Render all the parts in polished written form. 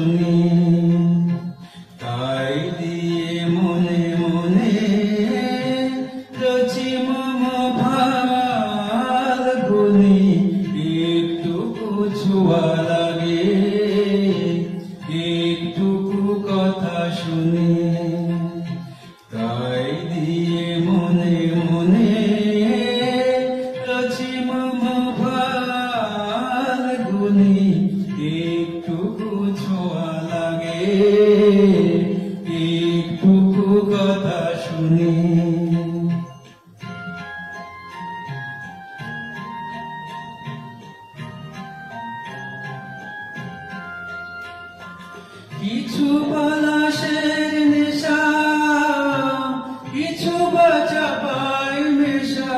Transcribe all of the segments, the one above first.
শুনি, তাই দিয়ে মনে মনে রচি মম ফাল্গুনি। একটুকু ছোঁয়া লাগে, একটুকু কথা শুনি, তাই দিয়ে মনে মনে রচি মম ফাল্গুনি। একটুকু ছোঁয়া লাগে, একটুকু কথা শুনি। কিছু পলাশের নেশা, কিছু বাঁচা পাই মেশা।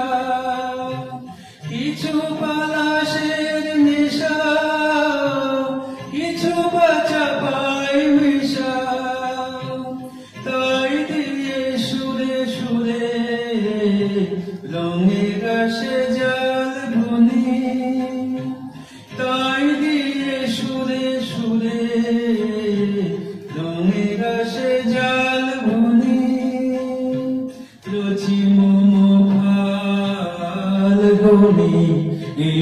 কিছু পলাশের নেশা, কিছু বাঁচা পাই মেশা। তাই দিয়ে সুরে সুরে রঙে গাছে জাল বুনি, তাই দিয়ে সুরে সুরে রঙে গাছে জাল বুনি। রচি মম ফাল্গুনি,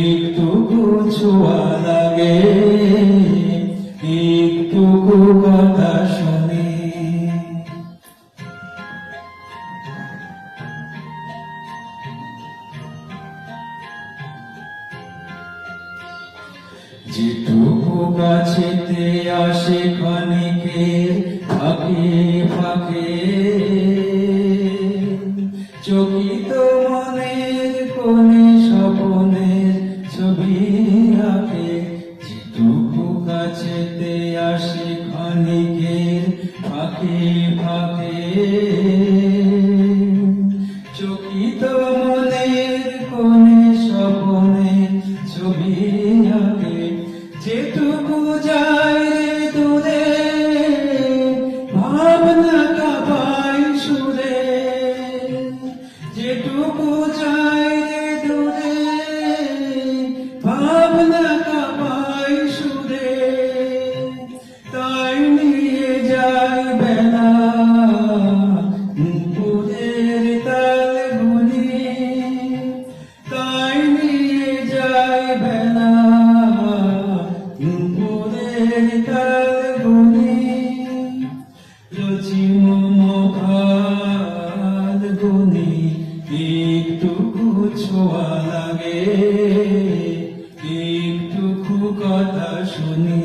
একটুকু ছোঁয়া লাগে, একটুকু কথা শুনি। যেটুকু কাছেতে আসে ক্ষণিকের ফাঁকে ফাঁকে, চকিত মনের কোণে স্বপনের ছবি আঁকে। যেটুকু কাছেতে আসে ক্ষণিকের ফাঁকে ফাঁকে, চকিত মনের কোণে স্বপনের ছবি আঁকে। যেটুকু যায় দূরে ভাবনা কাঁপাই সুরে, যেটুকু যায় দূরে ভাবনা কাঁপাই সুরে। তাই নিয়ে যায় বেলা নুপুরের তাল গুনি, তাই নিয়ে যায় বেলা নুপুরের তাল গুনি। রচি মম ফাল্গুনি, একটুকু ছোঁয়া লাগে, একটুকু কথা শুনি।